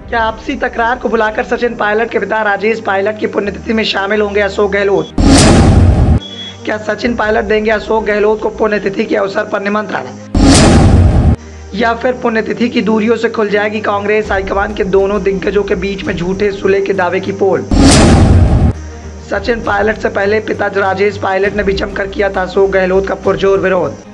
क्या आपसी तकरार को बुलाकर सचिन पायलट के पिता राजेश पायलट की पुण्यतिथि में शामिल होंगे अशोक गहलोत? क्या सचिन पायलट देंगे अशोक गहलोत को पुण्यतिथि के अवसर पर निमंत्रण? या फिर पुण्यतिथि की दूरियों से खुल जाएगी कांग्रेस हाईकमान के दोनों दिग्गजों के बीच में झूठे सुलह के दावे की पोल? सचिन पायलट से पहले पिता राजेश पायलट ने भी जमकर किया था अशोक गहलोत का पुरजोर विरोध।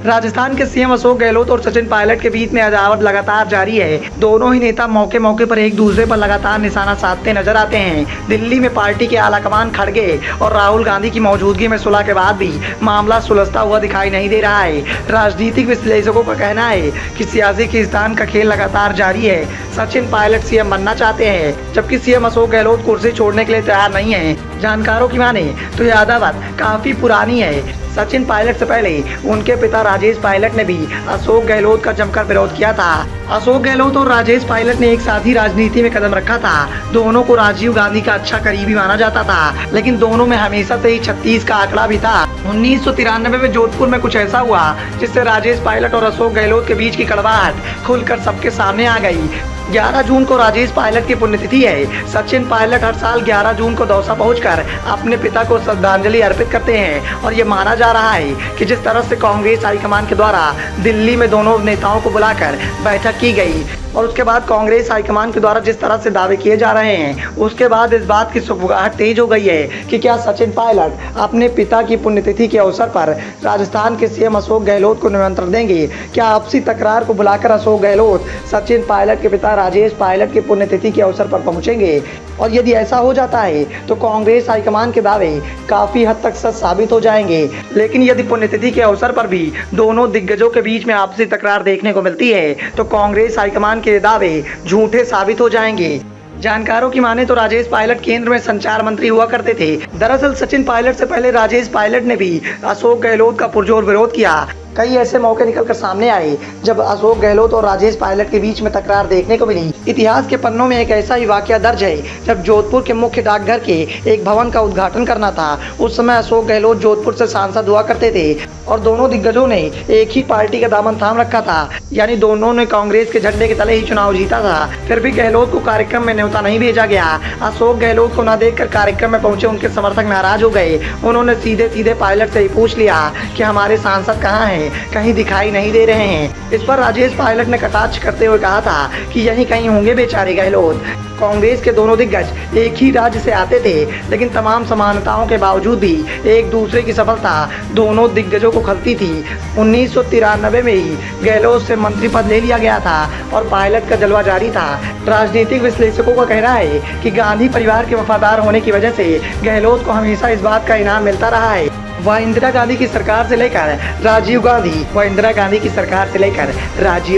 राजस्थान के सीएम अशोक गहलोत और सचिन पायलट के बीच में अदावत लगातार जारी है। दोनों ही नेता मौके मौके पर एक दूसरे पर लगातार निशाना साधते नजर आते हैं। दिल्ली में पार्टी के आलाकमान खड़गे और राहुल गांधी की मौजूदगी में सुलह के बाद भी मामला सुलझता हुआ दिखाई नहीं दे रहा है। राजनीतिक विश्लेषकों का कहना है कि सियासी खींचतान का खेल लगातार जारी है। सचिन पायलट सीएम बनना चाहते हैं, जबकि सीएम अशोक गहलोत कुर्सी छोड़ने के लिए तैयार नहीं है। जानकारों की माने तो यह अदावत काफी पुरानी है। सचिन पायलट से पहले उनके पिता राजेश पायलट ने भी अशोक गहलोत का जमकर विरोध किया था। अशोक गहलोत और राजेश पायलट ने एक साथ ही राजनीति में कदम रखा था। दोनों को राजीव गांधी का अच्छा करीबी माना जाता था, लेकिन दोनों में हमेशा से ही 36 का आंकड़ा भी था। 1993 में जोधपुर में कुछ ऐसा हुआ जिससे राजेश पायलट और अशोक गहलोत के बीच की कड़वाहट खुलकर सबके सामने आ गई। 11 जून को राजेश पायलट की पुण्यतिथि है। सचिन पायलट हर साल 11 जून को दौसा पहुंचकर अपने पिता को श्रद्धांजलि अर्पित करते हैं और ये माना जा रहा है कि जिस तरह से कांग्रेस हाईकमान के द्वारा दिल्ली में दोनों नेताओं को बुलाकर बैठक की गई और उसके बाद कांग्रेस हाईकमान के द्वारा जिस तरह से दावे किए जा रहे हैं, उसके बाद इस बात की सुगबुगाहट तेज हो गई है कि क्या सचिन पायलट अपने पिता की पुण्यतिथि के अवसर पर राजस्थान के सीएम अशोक गहलोत को निमंत्रण देंगे? क्या आपसी तकरार को बुलाकर अशोक गहलोत सचिन पायलट के पिता राजेश पायलट की पुण्यतिथि के अवसर पर पहुंचेंगे? और यदि ऐसा हो जाता है तो कांग्रेस हाईकमान के दावे काफी हद तक सच साबित हो जाएंगे। लेकिन यदि पुण्यतिथि के अवसर पर भी दोनों दिग्गजों के बीच में आपसी तकरार देखने को मिलती है तो कांग्रेस हाईकमान के दावे झूठे साबित हो जाएंगे। जानकारों की माने तो राजेश पायलट केंद्र में संचार मंत्री हुआ करते थे। दरअसल सचिन पायलट से पहले राजेश पायलट ने भी अशोक गहलोत का पुरजोर विरोध किया। कई ऐसे मौके निकलकर सामने आए जब अशोक गहलोत और राजेश पायलट के बीच में तकरार देखने को मिली। इतिहास के पन्नों में एक ऐसा ही वाकया दर्ज है जब जोधपुर के मुख्य डाकघर के एक भवन का उद्घाटन करना था। उस समय अशोक गहलोत जोधपुर से सांसद हुआ करते थे और दोनों दिग्गजों ने एक ही पार्टी का दामन थाम रखा था, यानी दोनों ने कांग्रेस के झंडे के तले ही चुनाव जीता था। फिर भी गहलोत को कार्यक्रम में न्योता नहीं भेजा गया। अशोक गहलोत को न देखकर कार्यक्रम में पहुंचे उनके समर्थक नाराज हो गए। उन्होंने सीधे सीधे पायलट से ही पूछ लिया कि हमारे सांसद कहाँ हैं, कहीं दिखाई नहीं दे रहे हैं। इस पर राजेश पायलट ने कटाक्ष करते हुए कहा था कि यहीं कहीं होंगे बेचारे गहलोत। कांग्रेस के दोनों दिग्गज एक ही राज्य से आते थे, लेकिन तमाम समानताओं के बावजूद भी एक दूसरे की सफलता दोनों दिग्गजों को खलती थी। 1993 में ही गहलोत से मंत्री पद ले लिया गया था और पायलट का जलवा जारी था। राजनीतिक विश्लेषकों का कहना है कि गांधी परिवार के वफादार होने की वजह से गहलोत को हमेशा इस बात का इनाम मिलता रहा है। वह इंदिरा गांधी की सरकार से लेकर राजीव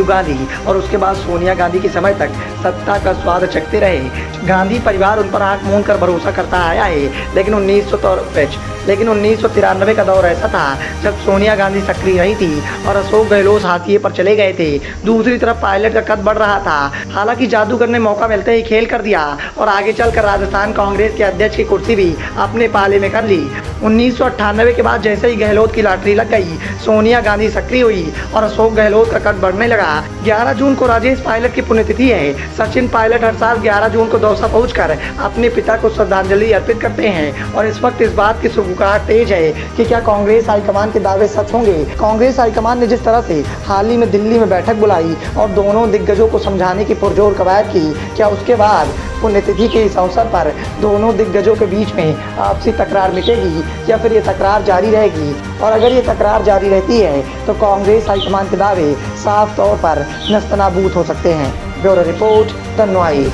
गांधी और उसके बाद सोनिया गांधी के समय तक सत्ता का स्वाद चखते रहे। गांधी परिवार उन पर आंख मूंद कर भरोसा करता आया है, लेकिन 1993 का दौर ऐसा था जब सोनिया गांधी सक्रिय रही थी और अशोक गहलोत हाशिए पर चले गए थे। दूसरी तरफ पायलट का कद बढ़ रहा था। हालांकि जादूगर ने मौका मिलते ही खेल कर दिया और आगे चलकर राजस्थान कांग्रेस के अध्यक्ष की कुर्सी भी अपने पाले में कर ली। 1998 के बाद जैसे ही गहलोत की लॉटरी लग गई, सोनिया गांधी सक्रिय हुई और अशोक गहलोत का कद बढ़ने लगा। 11 जून को राजेश पायलट की पुण्यतिथि है। सचिन पायलट हर साल 11 जून को दौसा पहुंचकर अपने पिता को श्रद्धांजलि अर्पित करते हैं और इस वक्त इस बात की सुगबुगाहट तेज है कि क्या कांग्रेस हाईकमान के दावे सच होंगे। कांग्रेस हाईकमान ने जिस तरह से हाल ही में दिल्ली में बैठक बुलाई और दोनों दिग्गजों को समझाने की पुरजोर कवायद की, क्या उसके बाद पुण्यतिथि के इस अवसर पर दोनों दिग्गजों के बीच में आपसी तकरार मिटेगी या फिर ये तकरार जारी रहेगी? और अगर ये तकरार जारी रहती है तो कांग्रेस हाईकमान के दावे साफ तौर पर नस्तनाबूद हो सकते हैं। Bureau report, the noise.